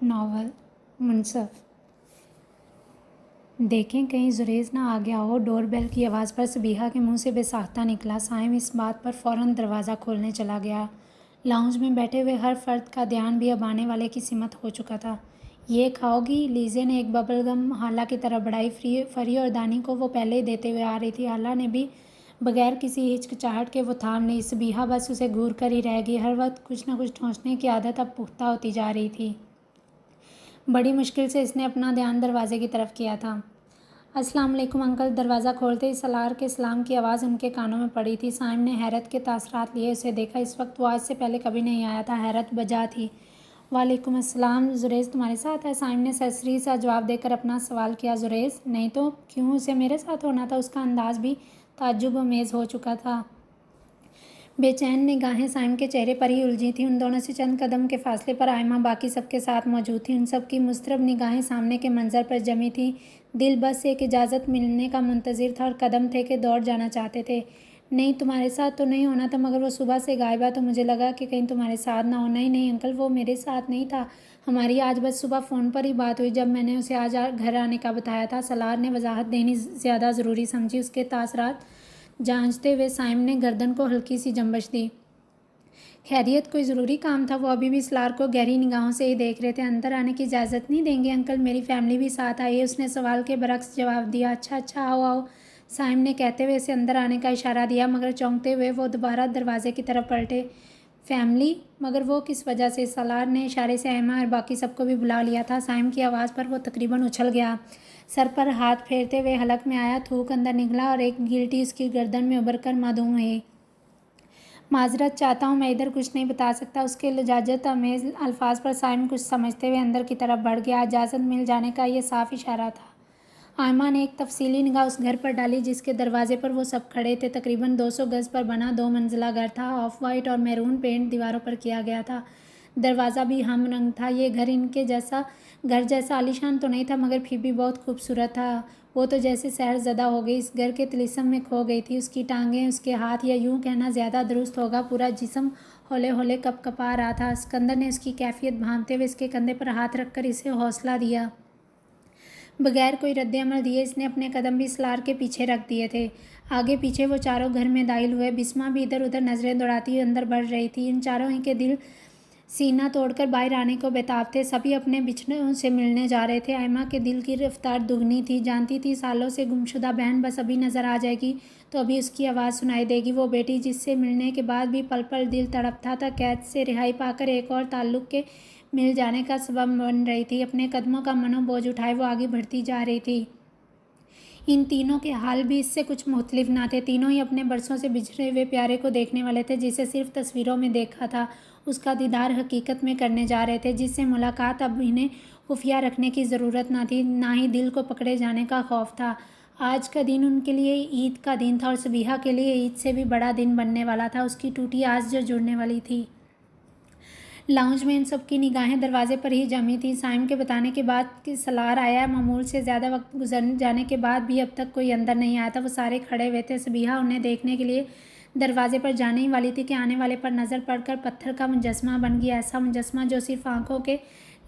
Novel Munsaf. देखें कहीं जुरेज ना आ गया हो। डोरबेल की आवाज़ पर सबीहा के मुंह से बेसाख्ता निकला। साइम इस बात पर फ़ौरन दरवाज़ा खोलने चला गया। लाउंज में बैठे हुए हर फर्द का ध्यान भी अब आने वाले की सिमत हो चुका था। ये खाओगी? लीजे ने एक बबल गम हाला की तरफ बढ़ाई। फरी और दानी को वो पहले ही देते हुए आ रही थी। हाला ने भी बगैर किसी हिचकिचाहट के वो थाम ली। सबीहा बस उसे घूर कर ही रह गई। हर वक्त कुछ न कुछ ठोंसने की आदत अब पुख्ता होती जा रही थी। बड़ी मुश्किल से इसने अपना ध्यान दरवाजे की तरफ किया था। अस्सलाम वालेकुम अंकल। दरवाज़ा खोलते ही सलार के सलाम की आवाज़ उनके कानों में पड़ी थी। साइम ने हैरत के तासरात लिए उसे देखा। इस वक्त वो आज से पहले कभी नहीं आया था। हैरत बजा थी। वालेकुम अस्सलाम। जुरेज तुम्हारे साथ है? साइम ने सरसरी सा जवाब देकर अपना सवाल किया। जुरेज? नहीं तो क्यों, उसे मेरे साथ होना था। उसका अंदाज भी ताज्जुब अमेज़ हो चुका था। बेचैन निगाहें साइम के चेहरे पर ही उलझी थीं। उन दोनों से चंद कदम के फासले पर आयमा बाकी सबके साथ मौजूद थी। उन सब की मुस्तरब निगाहें सामने के मंजर पर जमी थीं। दिल बस एक इजाज़त मिलने का मुंतज़िर था और कदम थे कि दौड़ जाना चाहते थे। नहीं, तुम्हारे साथ तो नहीं होना था, मगर वो सुबह से गायब है तो मुझे लगा कि कहीं तुम्हारे साथ ना हो। नहीं नहीं अंकल, वो मेरे साथ नहीं था। हमारी आज बस सुबह फ़ोन पर ही बात हुई जब मैंने उसे आज घर आने का बताया था। सलार ने वजाहत देनी ज़्यादा ज़रूरी समझी। उसके तासरात जांचते हुए साइम ने गर्दन को हल्की सी जंबश दी। खैरियत? कोई ज़रूरी काम था? वो अभी भी सलार को गहरी निगाहों से ही देख रहे थे। अंदर आने की इजाज़त नहीं देंगे अंकल? मेरी फैमिली भी साथ आई है। उसने सवाल के बरक्स जवाब दिया। अच्छा अच्छा, आओ आओ। साइम ने कहते हुए उसे अंदर आने का इशारा दिया, मगर चौंकते हुए वो दोबारा दरवाजे की तरफ पलटे। फैमिली? मगर वो किस वजह से? सलार ने इशारे से अहमा और बाकी सबको भी बुला लिया था। साइम की आवाज़ पर वो तकरीबन उछल गया। सर पर हाथ फेरते हुए हलक में आया। थूक अंदर निकला और एक गिल्टी उसकी गर्दन में उभर कर मासूम हुई। माजरत चाहता हूँ, मैं इधर कुछ नहीं बता सकता। उसके लजाजत अमेज़ अल्फाज पर साइम कुछ समझते हुए अंदर की तरफ बढ़ गया। इजाज़त मिल जाने का ये साफ इशारा था। आयमा ने एक तफसीली निगाह उस घर पर डाली जिसके दरवाजे पर वो सब खड़े थे। तकरीबन 200 गज़ पर बना 2 मंजिला घर था। ऑफ वाइट और मैरून पेंट दीवारों पर किया गया था। दरवाज़ा भी हम रंग था। ये घर जैसा आलीशान तो नहीं था, मगर फिर भी बहुत खूबसूरत था। वो तो जैसे सहर ज़दा हो गई, इस घर के तिलिस्म में खो गई थी। उसकी टांगें, उसके हाथ, या यूँ कहना ज़्यादा दुरुस्त होगा पूरा जिस्म हौले हौले कँपा रहा था। सिकंदर ने उसकी कैफियत भांपते हुए इसके कंधे पर हाथ रखकर इसे हौसला दिया। बगैर कोई रद्द-ए-अमल दिए इसने अपने कदम भी सलार के पीछे रख दिए थे। आगे पीछे वो चारों घर में दाखिल हुए। बिस्मा भी इधर उधर नज़रें दौड़ाती हुई अंदर बढ़ रही थी। इन चारों ही के दिल सीना तोड़कर बाहर आने को बेताब थे। सभी अपने बिछड़ों से मिलने जा रहे थे। आयमा के दिल की रफ्तार दुगनी थी। जानती थी सालों से गुमशुदा बहन बस अभी नज़र आ जाएगी तो अभी उसकी आवाज़ सुनाई देगी। वो बेटी जिससे मिलने के बाद भी पल पल दिल तड़पता था, कैद से रिहाई पाकर एक और ताल्लुक़ के मिल जाने का सबब बन रही थी। अपने कदमों का मनोबोझ उठाए वो आगे बढ़ती जा रही थी। इन तीनों के हाल भी इससे कुछ मुख्तलिफ ना थे। तीनों ही अपने बरसों से बिछड़े हुए प्यारे को देखने वाले थे, जिसे सिर्फ तस्वीरों में देखा था। उसका दीदार हकीकत में करने जा रहे थे, जिससे मुलाकात अब इन्हें खुफिया रखने की ज़रूरत ना थी, ना ही दिल को पकड़े जाने का खौफ था। आज का दिन उनके लिए ईद का दिन था और सबीहा के लिए ईद से भी बड़ा दिन बनने वाला था। उसकी टूटी आस जो जुड़ने वाली थी। लाउंज में इन सब की निगाहें दरवाजे पर ही जमी थी। साइम के बताने के बाद कि सलार आया है। मामूल से ज़्यादा वक्त गुजर जाने के बाद भी अब तक कोई अंदर नहीं आया था। वो सारे खड़े हुए थे। सबीहा उन्हें देखने के लिए दरवाजे पर जाने ही वाली थी कि आने वाले पर नज़र पड़कर पत्थर का मुजस्मा बन गया। ऐसा मुजस्मा जो सिर्फ आंखों के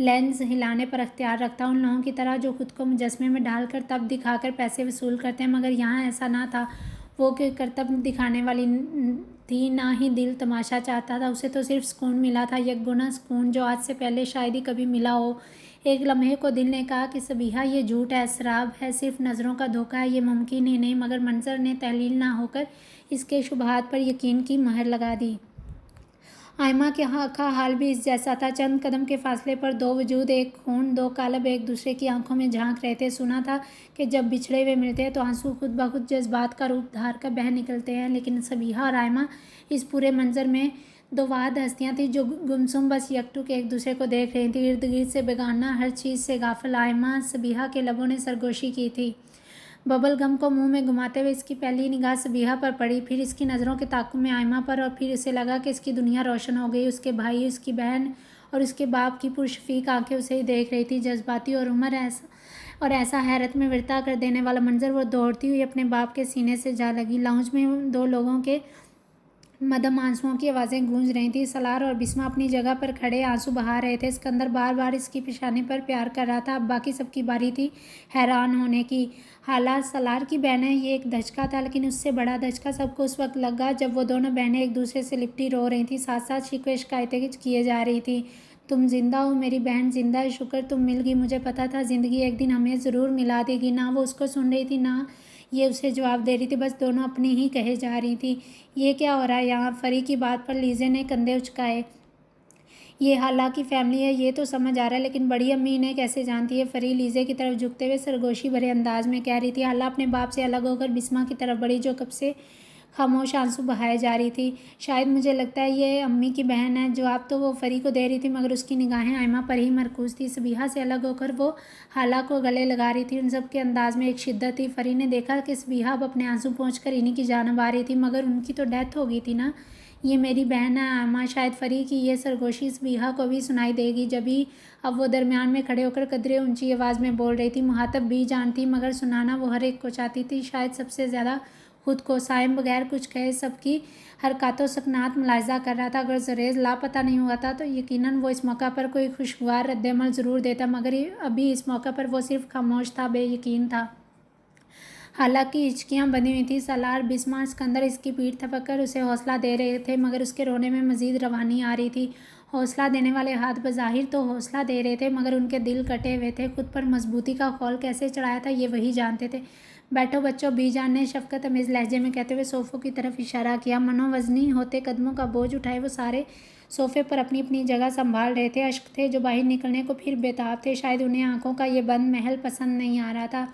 लेंस हिलाने पर अख्तियार रखता। उन लोगों की तरह जो खुद को मुजस्मे में डालकर तब दिखाकर पैसे वसूल करते हैं, मगर यहाँ ऐसा ना था। वो कि करतब दिखाने वाली थी, ना ही दिल तमाशा चाहता था। उसे तो सिर्फ सुकून मिला था, यकगुना सुकून जो आज से पहले शायद ही कभी मिला हो। एक लम्हे को दिल ने कहा कि सबीहा ये झूठ है, शराब है, सिर्फ नज़रों का धोखा है, ये मुमकिन ही नहीं। मगर मंजर ने तहलील ना होकर इसके शुबहात पर यकीन की महर लगा दी। आयमा के का हाल भी इस जैसा था। चंद कदम के फासले पर दो वजूद, एक खून दो कालब, एक दूसरे की आंखों में झांक रहे थे। सुना था कि जब बिछड़े हुए मिलते हैं तो आंसू खुद ब खुद जज्बात का रूप धार कर बह निकलते हैं, लेकिन सबीहा और आयमा इस पूरे मंजर में दो वाद हस्तियाँ थीं जो गुमसुम बस यकटुक एक दूसरे को देख रही थी। इर्द गिर्द से बेगाना, हर चीज़ से गाफिल आयमा सबीहा के लबों ने सरगोशी की थी। बबल गम को मुंह में घुमाते हुए इसकी पहली निगाह सबीहा पर पड़ी, फिर इसकी नज़रों के ताक़ुब में आयमा पर, और फिर उसे लगा कि इसकी दुनिया रोशन हो गई। उसके भाई, उसकी बहन और उसके बाप की पुरशफीक आंखें उसे ही देख रही थी। जज्बाती और ऐसा हैरत में विरता कर देने वाला मंजर। वो दौड़ती हुई अपने बाप के सीने से जा लगी। लाउंज में दो लोगों के मदम आंसुओं की आवाज़ें गूंज रही थी। सलार और बिस्मा अपनी जगह पर खड़े आंसू बहा रहे थे। सिकंदर बार बार इसकी पेशानी पर प्यार कर रहा था। अब बाकी सबकी बारी थी हैरान होने की। हाला सलार की बहन है, ये एक धचका था, लेकिन उससे बड़ा धचका सबको उस वक्त लगा जब वो दोनों बहनें एक दूसरे से लिपटी रो रही थी, साथ साथ शिकवे शिकायतें किए जा रही थी। तुम जिंदा हो, मेरी बहन जिंदा है, शुक्र तुम मिल गई। मुझे पता था ज़िंदगी एक दिन हमें ज़रूर मिला देगी। ना वो उसको सुन रही थी, ना ये उसे जवाब दे रही थी, बस दोनों अपनी ही कहे जा रही थी। ये क्या हो रहा है यहाँ? फरी की बात पर लीजे ने कंधे उचकाए। ये हाला की फैमिली है, ये तो समझ आ रहा है, लेकिन बड़ी अम्मी इन्हें कैसे जानती है? फरी लीजे की तरफ झुकते हुए सरगोशी भरे अंदाज में कह रही थी। हाला अपने बाप से अलग होकर बिस्मा की तरफ बढ़ी, जो कब से खामोश आंसू बहाए जा रही थी। शायद मुझे लगता है ये अम्मी की बहन है। जवाब तो वो फरी को दे रही थी, मगर उसकी निगाहें आयमा पर ही मरकूज थी। सबीहा से अलग होकर वो हाला को गले लगा रही थी। उन सब के अंदाज में एक शिद्दत थी। फरी ने देखा कि सबीहा अब अपने आंसू पोंछकर इन्हीं की जानिब आ रही थी, मगर उनकी तो डेथ हो गई थी ना। ये मेरी बहन है आयमा। शायद फरी की ये सरगोशी सबीहा को भी सुनाई देगी। जब भी अब वो दरमियान में खड़े होकर कदरे ऊंची आवाज़ में बोल रही थी। मुहातब भी जानती, मगर सुनाना वो हर एक को चाहती थी, शायद सबसे ज़्यादा खुद को। साइम बगैर कुछ कहे सबकी हरकतों सकनात मुलाहिजा कर रहा था। अगर जुरैज लापता नहीं हुआ था तो यकीनन वो इस मौका पर कोई खुशगवार रद्दअमल ज़रूर देता, मगर अभी इस मौका पर वो सिर्फ खामोश था, बेयकीन था। हालांकि हिचकियाँ बनी हुई थी। सलार, बिस्मा, सिकंदर इसकी पीठ थपककर उसे हौसला दे रहे थे, मगर उसके रोने में मजीद रवानी आ रही थी। हौसला देने वाले हाथ बज़ाहिर तो हौसला दे रहे थे, मगर उनके दिल कटे हुए थे। खुद पर मजबूती का खौल कैसे चढ़ाया था ये वही जानते थे। बैठो बच्चों, बीजान ने शफकत अमीज़ लहजे में कहते हुए सोफ़ों की तरफ इशारा किया। मनोवजनी होते कदमों का बोझ उठाए वो सारे सोफ़े पर अपनी अपनी जगह संभाल रहे थे। अश्क थे जो बाहर निकलने को फिर बेताब थे। शायद उन्हें आंखों का ये बंद महल पसंद नहीं आ रहा था।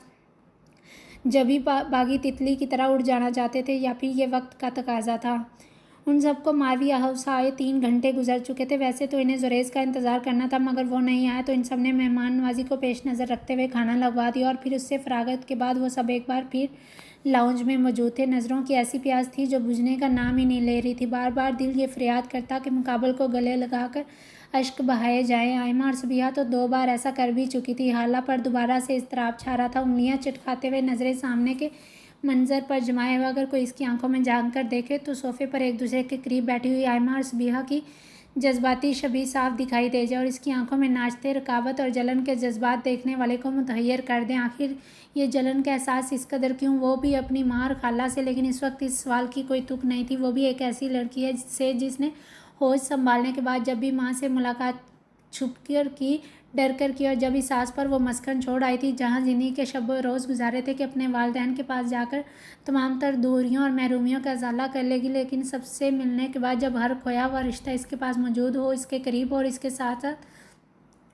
जब भी बागी तितली की तरह उड़ जाना चाहते थे, या फिर ये वक्त का तकाजा था। उन सबको मारवी हाउस आए 3 घंटे गुजर चुके थे। वैसे तो इन्हें जुरैज का इंतज़ार करना था, मगर वो नहीं आया, तो इन सब ने मेहमान नवाजी को पेश नज़र रखते हुए खाना लगवा दिया, और फिर उससे फरागत के बाद वो सब एक बार फिर लाउंज में मौजूद थे। नज़रों की ऐसी प्यास थी जो बुझने का नाम ही नहीं ले रही थी। बार बार दिल ये फरियाद करता कि मुकाबल को गले लगाकर अश्क बहाए जाएं। आयमा और सबीहा तो 2 बार ऐसा कर भी चुकी थी। हाला पर दोबारा से इज़्तिराब छा रहा था। उंगलियां चटखाते हुए नज़रें सामने के मंजर पर जमाए हुए अगर कोई इसकी आंखों में झांक कर देखे तो सोफ़े पर एक दूसरे के करीब बैठी हुई आयमा और सबीहा की जज्बाती शबीह साफ दिखाई दे जाए, और इसकी आंखों में नाचते रकाबत और जलन के जज्बात देखने वाले को मुतहैयर कर दें। आखिर ये जलन का एहसास इस कदर क्यों? वो भी अपनी माँ और खाला से, लेकिन इस वक्त इस सवाल की कोई तुक नहीं थी। वो भी एक ऐसी लड़की है जिसने होश संभालने के बाद जब भी माँ से मुलाकात छुप कर की, डर कर की, और जब इस सास पर वो मस्कन छोड़ आई थी जहाँ ज़िंदगी के शब रोज़ गुजारे थे, कि अपने वालिदैन के पास जाकर तमाम तर दूरियों और महरूमियों का इजाला कर लेगी, लेकिन सबसे मिलने के बाद जब हर खोया हुआ रिश्ता इसके पास मौजूद हो, इसके करीब हो, और इसके साथ साथ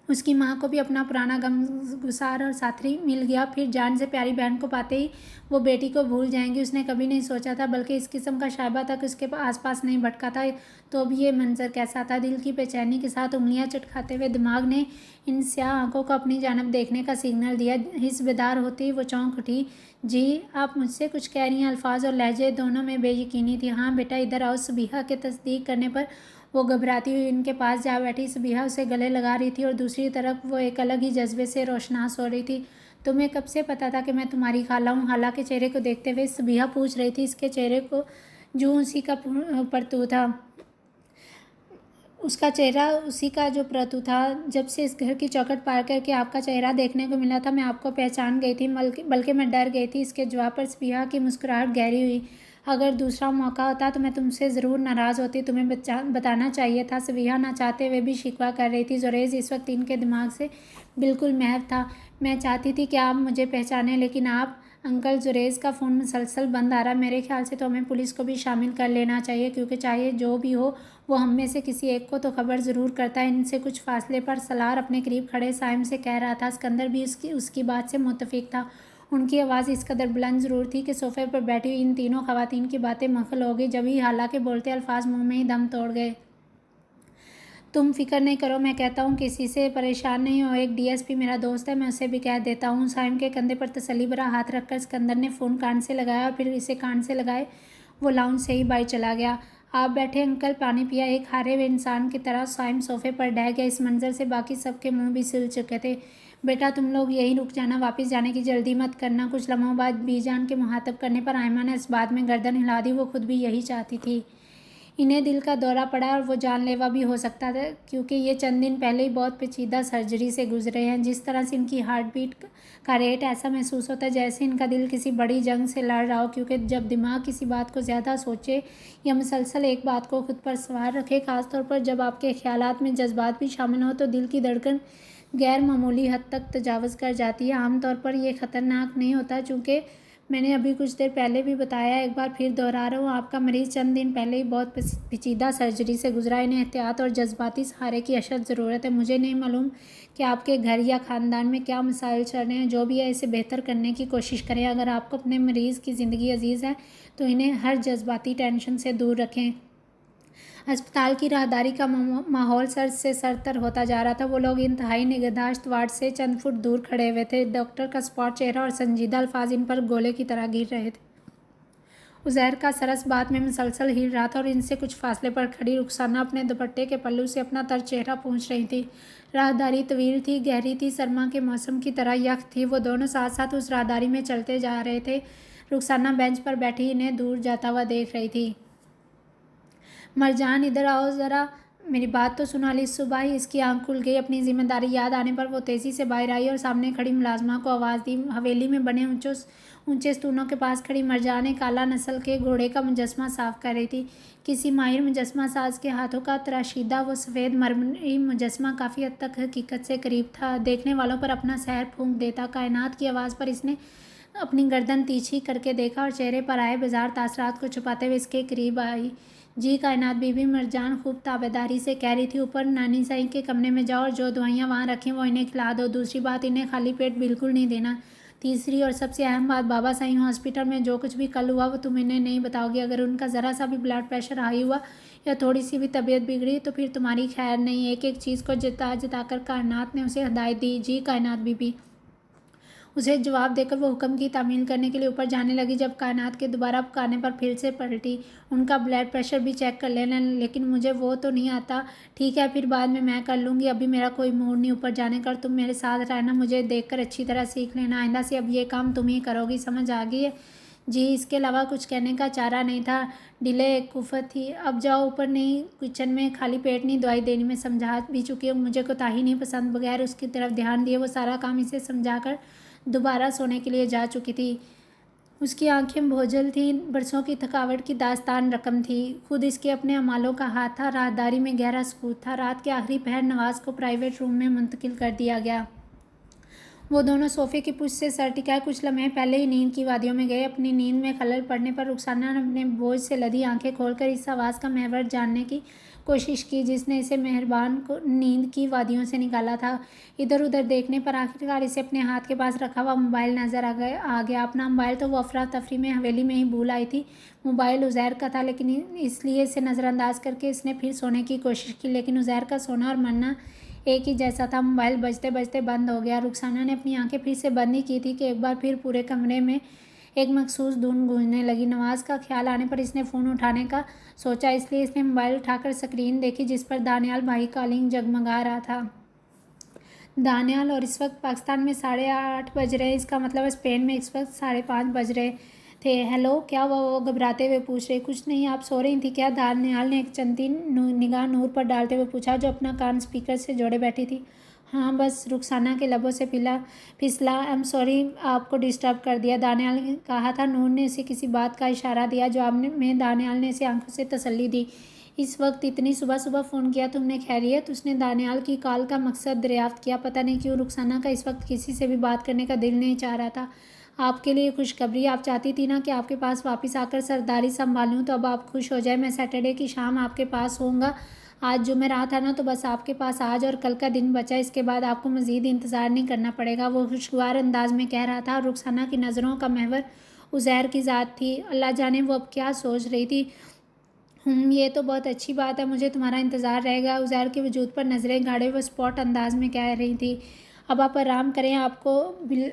उसकी माँ को भी अपना पुराना गमगुसार और साथी मिल गया, फिर जान से प्यारी बहन को पाते ही वो बेटी को भूल जाएंगी। उसने कभी नहीं सोचा था, बल्कि इस किस्म का शायबा तक उसके आसपास नहीं भटका था। तो अब ये मंजर कैसा था? दिल की बेचैनी के साथ उंगलियां चटखाते हुए दिमाग ने इन स्याह आंखों को अपनी जानब देखने का सिग्नल दिया। हिस बेदार होती ही वो चौंक उठी। जी आप मुझसे कुछ कह रही हैं? अल्फाज और लहजे दोनों में बेयकीनी थी। हाँ बेटा इधर आओ। सबीहा के तस्दीक करने पर वो घबराती हुई इनके पास जा बैठी। सबीहा उसे गले लगा रही थी और दूसरी तरफ वो एक अलग ही जज्बे से रोशनास हो रही थी। तुम्हें कब से पता था कि मैं तुम्हारी खाला हूँ? हाला के चेहरे को देखते हुए सबीहा पूछ रही थी। इसके चेहरे को जो उसी का परतू था, उसका चेहरा उसी का जो प्रतु था। जब से इस घर की चौखट पार करके आपका चेहरा देखने को मिला था, मैं आपको पहचान गई थी, बल्कि मैं डर गई थी। इसके जवाब पर सबीहा की मुस्कुराहट गहरी हुई। अगर दूसरा मौका होता तो मैं तुमसे ज़रूर नाराज़ होती, तुम्हें बताना चाहिए था। सबीहा ना चाहते हुए भी शिकवा कर रही थी। जुरैज इस वक्त इनके दिमाग से बिल्कुल महव था। मैं चाहती थी कि आप मुझे पहचानें, लेकिन आप अंकल। जुरैज का फ़ोन मुसलसल बंद आ रहा। मेरे ख्याल से तो हमें पुलिस को भी शामिल कर लेना चाहिए, क्योंकि चाहे जो भी हो वो हम में से किसी एक को तो खबर ज़रूर करता है। इनसे कुछ फासले पर सलार अपने करीब खड़े साइम से कह रहा था। सिकंदर भी उसकी बात से मुत्तफिक था। उनकी आवाज़ इस कदर बुलंद ज़रूर थी कि सोफ़े पर बैठी हुई इन तीनों ख़वातीन की बातें मखल हो गई। जब ही हालांकि बोलते अल्फाज मुँह में ही दम तोड़ गए। तुम फिक्र नहीं करो, मैं कहता हूँ किसी से परेशान नहीं हो। एक डीएसपी मेरा दोस्त है, मैं उसे भी कह देता हूँ। साइम के कंधे पर तसल्ली भरा हाथ रखकर सिकंदर ने फ़ोन कान से लगाया, और फिर इसे कान से लगाए वो लाउंज से ही बाहर चला गया। आप बैठे अंकल, पानी पिया? एक हारे हुए इंसान की तरह साइम सोफ़े पर ढह गया। इस मंजर से बाकी सबके मुंह भी सिल चुके थे। बेटा तुम लोग यहीं रुक जाना, वापस जाने की जल्दी मत करना। कुछ लम्हों बाद बीजान के मुहातब करने पर आयमा ने इस बात में गर्दन हिला दी। वो खुद भी यही चाहती थी। इन्हें दिल का दौरा पड़ा और वो जानलेवा भी हो सकता था, क्योंकि ये चंद दिन पहले ही बहुत पेचीदा सर्जरी से गुजरे हैं। जिस तरह से इनकी हार्ट बीट का रेट ऐसा महसूस होता है जैसे इनका दिल किसी बड़ी जंग से लड़ रहा हो, क्योंकि जब दिमाग किसी बात को ज़्यादा सोचे या मुसलसल एक बात को खुद पर सवार रखे, ख़ासतौर पर जब आपके ख्यालात में जज्बात भी शामिल हो, तो दिल की धड़कन गैर मामूली हद तक तजावज़ कर जाती है। आमतौर पर यह ख़तरनाक नहीं होता, चूँकि मैंने अभी कुछ देर पहले भी बताया, एक बार फिर दोहरा रहा हूँ, आपका मरीज़ चंद दिन पहले ही बहुत पेचीदा सर्जरी से गुजरा। इन्हें एहतियात और जज्बाती सहारे की अशद ज़रूरत है। मुझे नहीं मालूम कि आपके घर या ख़ानदान में क्या मसाइल चल रहे हैं, जो भी है इसे बेहतर करने की कोशिश करें। अगर आपको अपने मरीज़ की ज़िंदगी अजीज़ है तो इन्हें हर जज्बाती टेंशन से दूर रखें। अस्पताल की राहदारी का माहौल सर से सरतर होता जा रहा था। वो लोग इंतहाई निगहदाश्त वार्ड से चंद फुट दूर खड़े हुए थे। डॉक्टर का स्पॉट चेहरा और संजीदा अल्फाज इन पर गोले की तरह गिर रहे थे। उज़ैर का सरस बात में मुसलसल हिल रहा था और इनसे कुछ फासले पर खड़ी रुखसाना अपने दुपट्टे के पल्लू से अपना तर चेहरा पोंछ रही थी। राहदारी तवील थी, गहरी थी, सरमा के मौसम की तरह यख थी। वो दोनों साथ साथ उस राहदारी में चलते जा रहे थे। रुखसाना बेंच पर बैठी इन्हें दूर जाता हुआ देख रही थी। मरजान, इधर आओ ज़रा, मेरी बात तो सुना ली। सुबह ही इसकी आंख खुल गई। अपनी जिम्मेदारी याद आने पर वो तेज़ी से बाहर आई और सामने खड़ी मुलाजमा को आवाज़ दी। हवेली में बने ऊंचे स्तूनों के पास खड़ी मरजान एक आला नस्ल के घोड़े का मुजस्मा साफ कर रही थी। किसी माहिर मुजस्मा साज के हाथों का तराशीदा वो सफ़ेद मरमरी मुजस्मा काफ़ी हद तक हकीकत से करीब था। देखने वालों पर अपना सहर फूंक देता। कायनात की आवाज़ पर इसने अपनी गर्दन तीछी करके देखा और चेहरे पर आए बेजार तासरात को छुपाते हुए इसके करीब आई। जी कायनात बीबी, मरजान खूब ताबेदारी से कह रही थी। ऊपर नानी साईं के कमरे में जाओ और जो दवाइयाँ वहाँ रखें वो इन्हें खिला दो। दूसरी बात, इन्हें खाली पेट बिल्कुल नहीं देना। तीसरी और सबसे अहम बात, बाबा साईं हॉस्पिटल में जो कुछ भी कल हुआ वो तुम इन्हें नहीं बताओगी। अगर उनका ज़रा सा भी ब्लड प्रेशर हाई हुआ या थोड़ी सी भी तबीयत बिगड़ी तो फिर तुम्हारी खैर नहीं। एक एक चीज़ को जता जताकर कायनात ने उसे हिदायत दी। जी कायनात बीबी। उसे जवाब देकर वो हुक्म की तामील करने के लिए ऊपर जाने लगी। जब कायनात के दोबारा पुकारने पर फिर से पलटी। उनका ब्लड प्रेशर भी चेक कर लेना, लेकिन मुझे वो तो नहीं आता। ठीक है, फिर बाद में मैं कर लूँगी, अभी मेरा कोई मूड नहीं ऊपर जाने का। तुम मेरे साथ रहना, मुझे देखकर अच्छी तरह सीख लेना। आइंदा से अब ये काम तुम ही करोगी, समझ आ गई है? जी। इसके अलावा कुछ कहने का चारा नहीं था। डिले कुफत थी। अब जाओ ऊपर, नहीं किचन में खाली पेट नहीं दवाई देनी। मैं समझा भी चुकी हूँ, मुझे कोताही नहीं पसंद। बगैर उसकी तरफ ध्यान दिए वो सारा काम इसे समझाकर दोबारा सोने के लिए जा चुकी थी। उसकी आंखें बोझल थीं, बरसों की थकावट की दास्तान रकम थी। खुद इसके अपने अमालों का हाथ था। राहदारी में गहरा सुकूत था। रात के आखिरी पहर नवाज को प्राइवेट रूम में मुंतकिल कर दिया गया। वो दोनों सोफे की पुष्ट से सर टिकाए कुछ लम्हे पहले ही नींद की वादियों में गए। अपनी नींद में खलल पड़ने पर रुखसाना ने अपने बोझ से लदी आंखें खोलकर इस आवाज़ का महवर जानने की कोशिश की जिसने इसे मेहरबान को नींद की वादियों से निकाला था। इधर उधर देखने पर आखिरकार इसे अपने हाथ के पास रखा हुआ मोबाइल नज़र आ गया। अपना मोबाइल तो वो अफरा तफरी में हवेली में ही भूल आई थी। मोबाइल उज़ैर का था, लेकिन इसलिए इसे नज़रअंदाज करके इसने फिर सोने की कोशिश की, लेकिन उज़ैर का सोना और मरना एक ही जैसा था। मोबाइल बजते बजते बंद हो गया। रुखसाना ने अपनी आंखें फिर से बंद ही की थी कि एक बार फिर पूरे कमरे में एक मखसूस धुन गूंजने लगी। नवाज का ख्याल आने पर इसने फ़ोन उठाने का सोचा, इसलिए इसने मोबाइल उठाकर स्क्रीन देखी जिस पर दानियाल भाई कॉलिंग जगमगा रहा था। दानियाल, और इस वक्त पाकिस्तान में 8:30 बज रहे हैं। इसका मतलब स्पेन में इस वक्त 5:30 बज रहे थे। हेलो, क्या हुआ? वो घबराते हुए पूछ रहे। कुछ नहीं, आप सो रही थी क्या? दानियाल ने एक चंती निगाह नूर पर डालते हुए पूछा, जो अपना कान स्पीकर से जोड़े बैठी थी। हाँ बस, रुखसाना के लबों से फिसला। आई एम सॉरी आपको डिस्टर्ब कर दिया, दानियाल ने कहा था। नूर ने उसे किसी बात का इशारा दिया। जवाब में दानियाल ने इसे आंखों से तसल्ली दी। इस वक्त इतनी सुबह सुबह फ़ोन किया तुमने, खैरियत? उसने दानियाल की कॉल का मकसद दरियाफ्त किया। पता नहीं क्यों रुखसाना का इस वक्त किसी से भी बात करने का दिल नहीं चाह रहा था। आपके लिए खुशखबरी, आप चाहती थी ना कि आपके पास वापस आकर सरदारी संभालूं, तो अब आप खुश हो जाए। मैं सैटरडे की शाम आपके पास होऊंगा। आज जुमेरात है ना, तो बस आपके पास आज और कल का दिन बचा। इसके बाद आपको मज़ीद इंतज़ार नहीं करना पड़ेगा। वो खुशगवार अंदाज में कह रहा था। रुखसाना की नज़रों का महवर उज़ैर की ज़ात थी। अल्लाह जाने वो अब क्या सोच रही थी। ये तो बहुत अच्छी बात है, मुझे तुम्हारा इंतज़ार रहेगा। उज़ैर के वजूद पर नज़रें गाड़े वो स्पॉट अंदाज में कह रही थी। अब आप आराम करें, आपको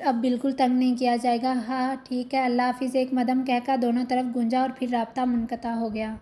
अब बिल्कुल तंग नहीं किया जाएगा। हाँ ठीक है, अल्लाह हाफिज़। एक मदम कहकर दोनों तरफ गूंजा और फिर राब्ता मुनक़ता हो गया।